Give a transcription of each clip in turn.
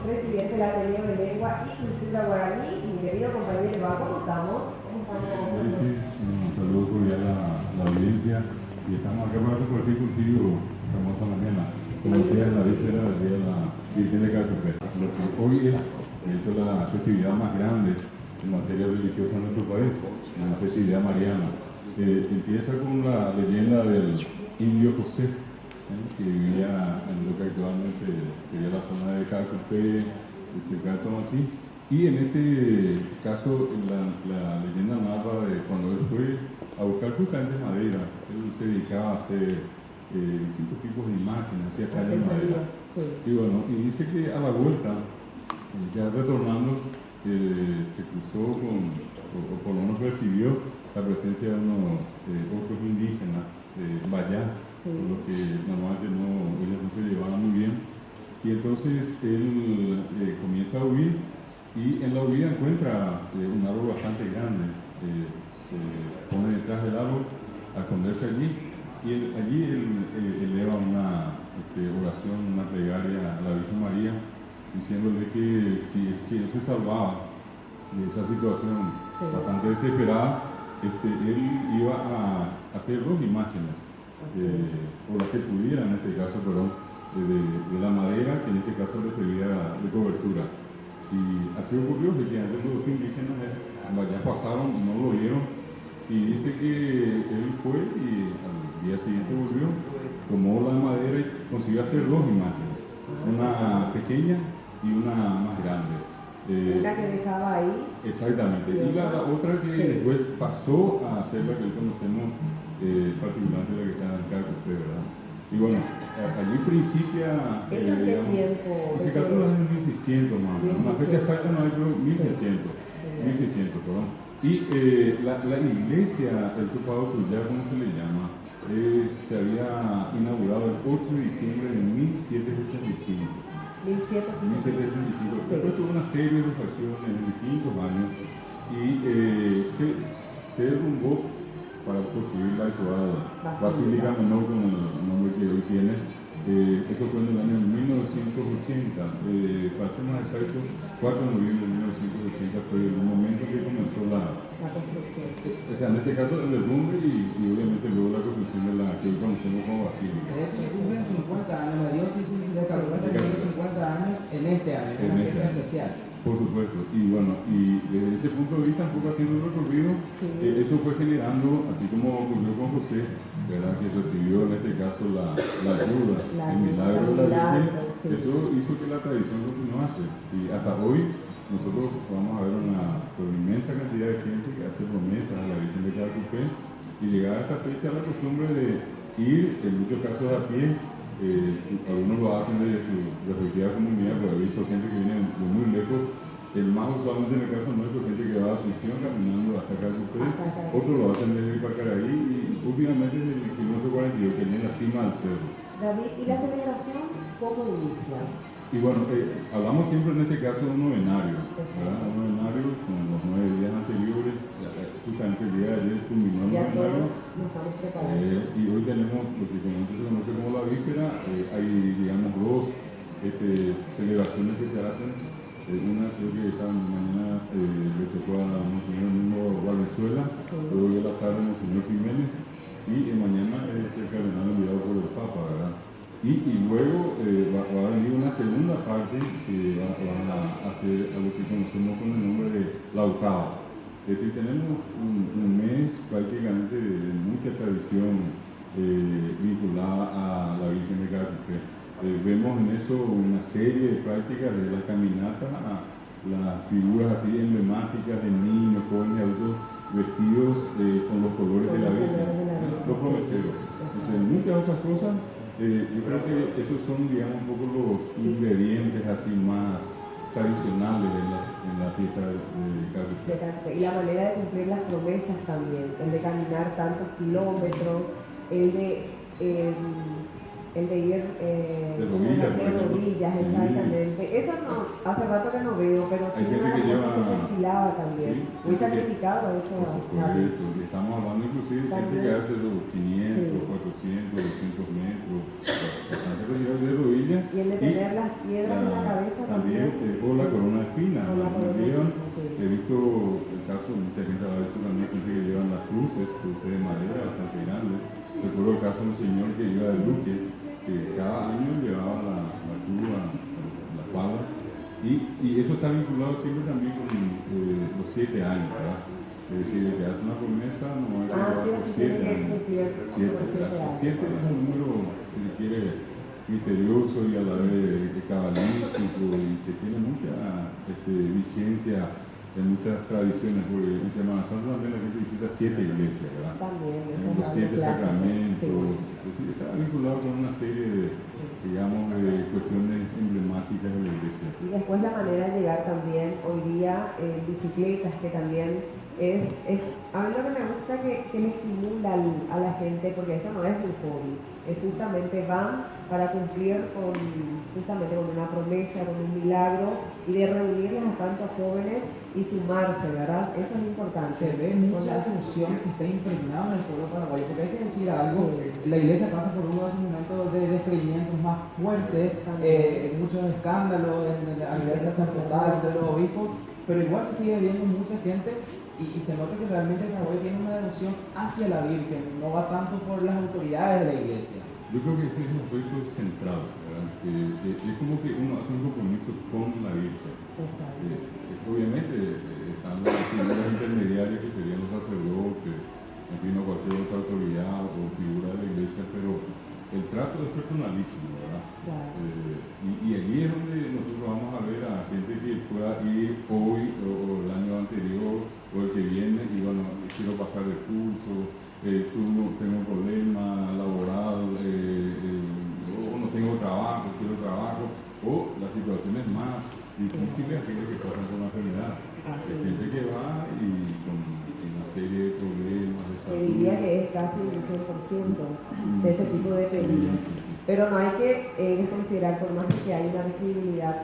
presidente del Ateneo de Lengua y Cultura Guaraní. Mi querido compañero Iván, ¿cómo estamos? Sí, un saludo cordial a la audiencia y estamos acá para compartir contigo esta hermosa mañana, como decía en la víspera del Día de la Virgen de Catupe. Lo que hoy es, de hecho, la festividad más grande en materia religiosa en nuestro país, la festividad mariana. Empieza con la leyenda del indio José, que vivía en lo que actualmente sería la zona de Catupe, cerca de Tomatí. Y en este caso, la leyenda narra de cuando él fue a buscar justamente madera. Él se dedicaba a hacer distintos tipos de imágenes, hacía tallas de madera. Y bueno, y dice que a la vuelta, ya retornando, se cruzó con, o por lo menos percibió la presencia de unos otros indígenas, Bayá, por lo que normalmente ellos no se llevaban muy bien. Y entonces él comienza a huir. Y en la huida encuentra un árbol bastante grande, se pone detrás del árbol a esconderse allí y allí él eleva una oración, una plegaria a la Virgen María, diciéndole que si es que él se salvaba de esa situación bastante desesperada, él iba a hacer dos imágenes, o las que pudiera en este caso, perdón, de la madera que en este caso le servía de cobertura. Y así ocurrió, que antes los indígenas ya pasaron, no lo vieron, y dice que él fue y al día siguiente volvió, tomó la madera y consiguió hacer dos imágenes, una pequeña y una más grande. Una que dejaba ahí. Exactamente, y la otra que después pasó a hacer la que hoy conocemos, particularmente la que está en Catupe, ¿verdad? Y bueno, allí principia... ¿Eso en qué tiempo? Se calcula en 1600 más o menos. Una fecha exacta no hay, pero 1600. 1600, perdón. Y la iglesia, el Tupado Tuyá, ¿cómo se le llama? Se había inaugurado el 8 de diciembre de 1765. 1765. Después tuvo una serie de refacciones en distintos años y se derrumbó para construir la actual Basílica Menor con el nombre que hoy tiene. Eso fue en el año 1980, para ser más exacto, 4 de noviembre de 1980 fue el momento que comenzó la construcción. O sea, en este caso el derrumbe y obviamente luego la construcción de la que hoy conocemos como Basílica. De hecho, cumplen 50 años, la diócesis de Catupe cumple 50 años en este año, en una fiesta especial. Por supuesto, y bueno, y desde ese punto de vista, un poco haciendo el recorrido, eso fue generando, así como ocurrió con José, ¿verdad? Que recibió en este caso la ayuda, el milagro de la Virgen, eso hizo que la tradición continuase, y hasta hoy nosotros vamos a ver una inmensa cantidad de gente que hace promesas a la Virgen de Catupe, y llegada a esta fecha la costumbre de ir, en muchos casos a pie. Algunos lo hacen desde su respectiva comunidad, pero he visto gente que viene de muy lejos. El más usualmente en el caso nuestro, gente que va a Asunción caminando hasta Catupe, otros lo hacen desde Pacaraí y últimamente desde el kilómetro 42, que viene la cima del cerro. David, ¿y la celebración cómo inicia? Y bueno, hablamos siempre en este caso de un novenario, ¿verdad? Un novenario con los 9 días anteriores, justamente el día de ayer culminó el novenario. Y hoy tenemos lo que se conoce como la víspera. Hay, digamos, dos celebraciones que se hacen. Una creo que esta mañana le tocó a Monseñor Nuno Valenzuela, luego de la tarde Monseñor Jiménez, y mañana es el cardenal enviado por el Papa, ¿verdad? Y luego va a venir una segunda parte que va a hacer a lo que conocemos con el nombre de la octava. Es decir, tenemos un mes prácticamente de mucha tradición vinculada a la Virgen de Catupe. Vemos en eso una serie de prácticas, desde la caminata a las figuras así emblemáticas de niños, jóvenes, adultos vestidos con los colores de la Virgen, los promeserios. Entonces, muchas otras cosas. Yo creo que esos son, digamos, un poco los ingredientes así más tradicionales en la fiesta de Catupe. Y la manera de cumplir las promesas también, el de caminar tantos kilómetros, el de ir de rodillas, exactamente. Eso nos hace rato que no veo, pero sí Hay gente una que cosa lleva- que se alquilaba también. Sí, Muy gente que- sacrificado eso. Por supuesto, y estamos hablando inclusive de gente que hace los 500, Sí. 400, 200 metros, bastante retirado de rodillas. Y el de tener las piedras en la cabeza también. O la corona de espinas. O la corona de Llevan, espinas, sí. he visto el caso, mucha gente ha visto también gente que llevan las cruces de madera bastante grandes. Recuerdo el caso de un señor que iba de Luque, que cada año llevaba la cruz a la espalda. Y eso está vinculado siempre también con los 7 años, ¿verdad? Es decir, el que hace una promesa no va a llevar Sí, por así 7 tiene que años. cumplir por 7 años. 7 es un número, si se quiere, misterioso y a la vez cabalístico y que tiene mucha vigencia en muchas tradiciones, porque en Semana Santa también la gente visita 7 iglesias, ¿verdad? También, En los 7 sacramentos, es decir, está vinculado con una serie de, digamos, de cuestiones emblemáticas de la iglesia. Y después la manera de llegar también hoy día en bicicletas, que también es a mí lo que me gusta que le estimula a la gente, porque esto no es un hobby, es justamente van para cumplir justamente con una promesa, con un milagro, y de reunirlas a tantos jóvenes y sumarse, ¿verdad? Eso es importante. Se ve mucha devoción que está impregnada en el pueblo paraguayo, porque hay que decir algo, la iglesia pasa por uno de esos momentos de descreimientos más fuertes, muchos escándalos a nivel sacerdotal de los obispos, pero igual se sigue viendo mucha gente y se nota que realmente el Paraguay tiene una devoción hacia la Virgen, no va tanto por las autoridades de la iglesia. Yo creo que ese es un aspecto central, ¿verdad? Que es como que uno hace un compromiso con la Virgen. Obviamente están las figuras intermediarias que serían los sacerdotes, en fin, o cualquier otra autoridad o figura de la iglesia, pero el trato es personalísimo, ¿verdad? Claro. Y allí es donde nosotros vamos a ver a gente que pueda ir hoy o el año anterior o el que viene y bueno, quiero pasar el curso, tengo un problema laboral, o no tengo trabajo, quiero trabajo, o las situaciones más difíciles, aquellas que pasan con la enfermedad. Hay gente que va y con una serie de problemas de Te salud. diría que es casi un 100% de ese tipo de pedidos. Sí, sí. Pero no hay que desconsiderar, por más que hay una visibilidad,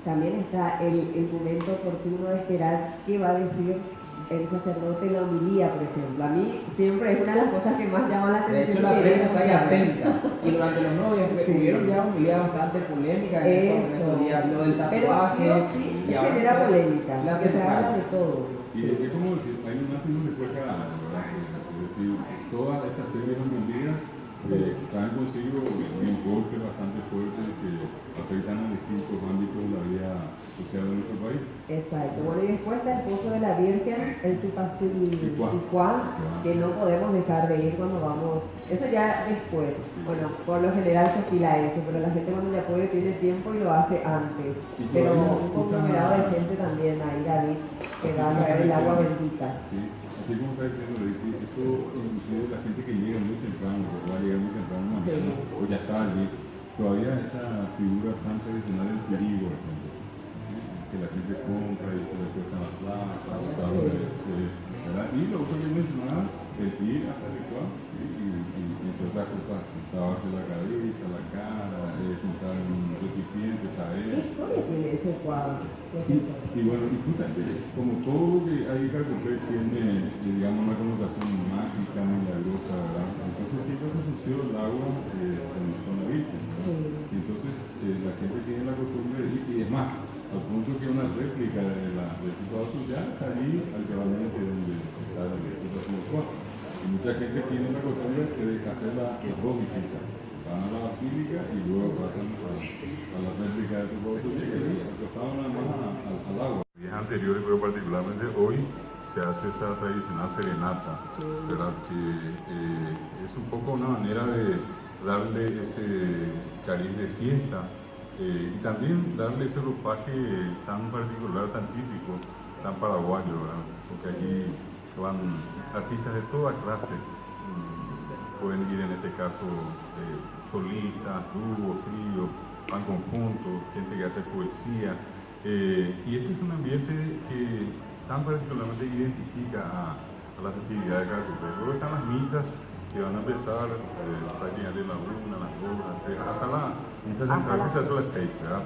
también está el momento oportuno de esperar qué va a decir el sacerdote en la homilía, por ejemplo. A mí siempre es una de las cosas que más llama la De atención. hecho, la prensa está ahí saber. atenta. Y durante los novios hubieron ya homilías bastante polémicas en estos días, lo del Pero tatuaje. sí y ahora genera polémica, la que se habla central. de todo. Y es como decir, hay un antes y un después cada año, ¿verdad? Es decir, todas estas series de homilías traen consigo un golpe bastante fuerte que afectan a distintos ámbitos de la vida social de nuestro país. Exacto. Bueno, y después está el pozo de la Virgen, el Ticuán, que no podemos dejar de ir cuando vamos. Eso ya después. Bueno, por lo general se estila eso, pero la gente cuando ya puede tiene tiempo y lo hace antes. Pero un conglomerado de gente también ahí, David, que va a traer el agua bendita. Sí. Así como está diciendo, le dice, eso inclusive la gente que llega muy temprano, que va a llegar muy temprano a una mañana, o ya está allí, todavía esa figura tan tradicional del pirigo, por ejemplo, que la gente compra y se le cuesta en la plaza, ¿verdad? Y lo otro que mencionaba, el ir hasta el cual, y entre otras cosas, lavarse la cabeza, la cara, juntar un recipiente, ¿Qué traer. historia tiene ese cuadro? Y bueno, y justamente, como todo lo que hay en Cacupé tiene, digamos, una connotación mágica, milagrosa, ¿verdad? Entonces siempre se asoció el agua con la Virgen, ¿verdad? Y entonces la gente tiene la costumbre de ir, y es más, al punto que una réplica del tipo ya está allí al cabalmente donde está la Virgen. Y mucha gente tiene la costumbre de hacer las dos visitas. Van a la basílica y luego pasan a la réplica de tu pueblo y ahí acostaban nada más al agua. Días anteriores, pero particularmente hoy, se hace esa tradicional serenata, ¿verdad? Que es un poco una manera de darle ese cariz de fiesta y también darle ese ropaje tan particular, tan típico, tan paraguayo, ¿verdad? Porque allí van artistas de toda clase. Pueden ir en este caso solistas, dúos, tríos, van conjuntos, gente que hace poesía. Y ese es un ambiente que tan particularmente identifica a la festividad de Cacupé. Luego están las misas que van a empezar prácticamente a la 1, a las 2, a las 3, hasta Misa central que se hace a las 6, ¿verdad?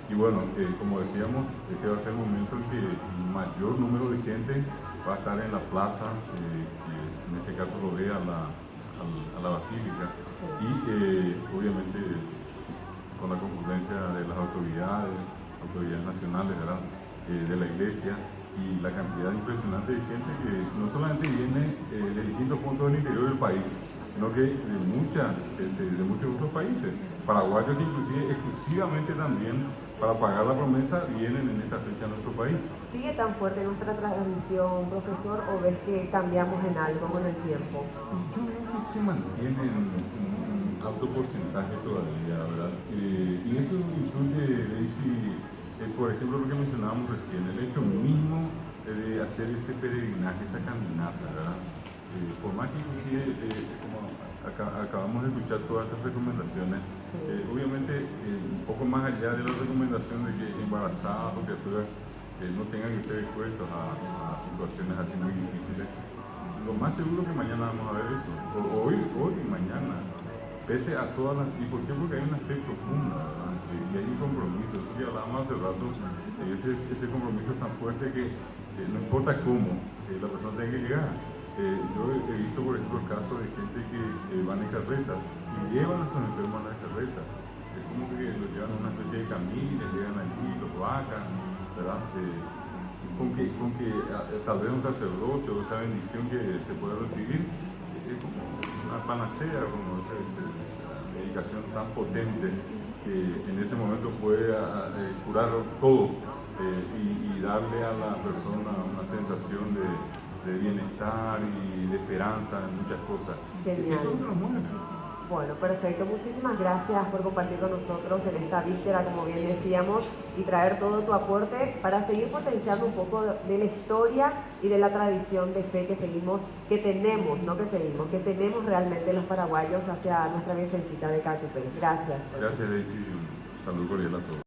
Y bueno, como decíamos, ese va a ser el momento en que el mayor número de gente va a estar en la plaza, que en este caso rodea a la basílica, y obviamente con la concurrencia de las autoridades nacionales, ¿verdad? De la iglesia, y la cantidad impresionante de gente que no solamente viene de distintos puntos del interior del país, sino que de muchos otros países, paraguayos que inclusive exclusivamente también para pagar la promesa vienen en esta fecha a nuestro país. ¿Sigue tan fuerte nuestra tradición, profesor, o ves que cambiamos en algo con el tiempo? Yo creo que se mantiene en un alto porcentaje todavía, ¿verdad? Y eso influye, Daisy, por ejemplo, lo que mencionábamos recién, el hecho mismo de hacer ese peregrinaje, esa caminata, ¿verdad? Por más que inclusive, como acabamos de escuchar todas estas recomendaciones, obviamente un poco más allá de la recomendación de que embarazadas o criaturas no tengan que ser expuestos a situaciones así muy difíciles, lo más seguro que mañana vamos a ver eso, hoy y mañana, pese a todas las... ¿Y por qué? Porque hay una fe profunda, ¿verdad? Y hay un compromiso, eso que hablábamos hace rato, ese compromiso es tan fuerte que no importa cómo la persona tenga que llegar. Yo he visto, por ejemplo, el caso de gente que van en carretas y llevan a sus enfermos en las carretas. Es como que los llevan a una especie de camino, llegan allí, los vacan, ¿verdad? Con que tal vez un sacerdote o esa bendición que se puede recibir es como una panacea, como esa medicación tan potente que en ese momento puede curar todo y darle a la persona una sensación de bienestar y de esperanza en muchas cosas. Genial. Eso nos mueve. Bueno, perfecto. Muchísimas gracias por compartir con nosotros en esta víspera, como bien decíamos, y traer todo tu aporte para seguir potenciando un poco de la historia y de la tradición de fe que tenemos realmente los paraguayos hacia nuestra virgencita de Catupe. Gracias. Gracias, Daisy. Un saludo cordial a todos.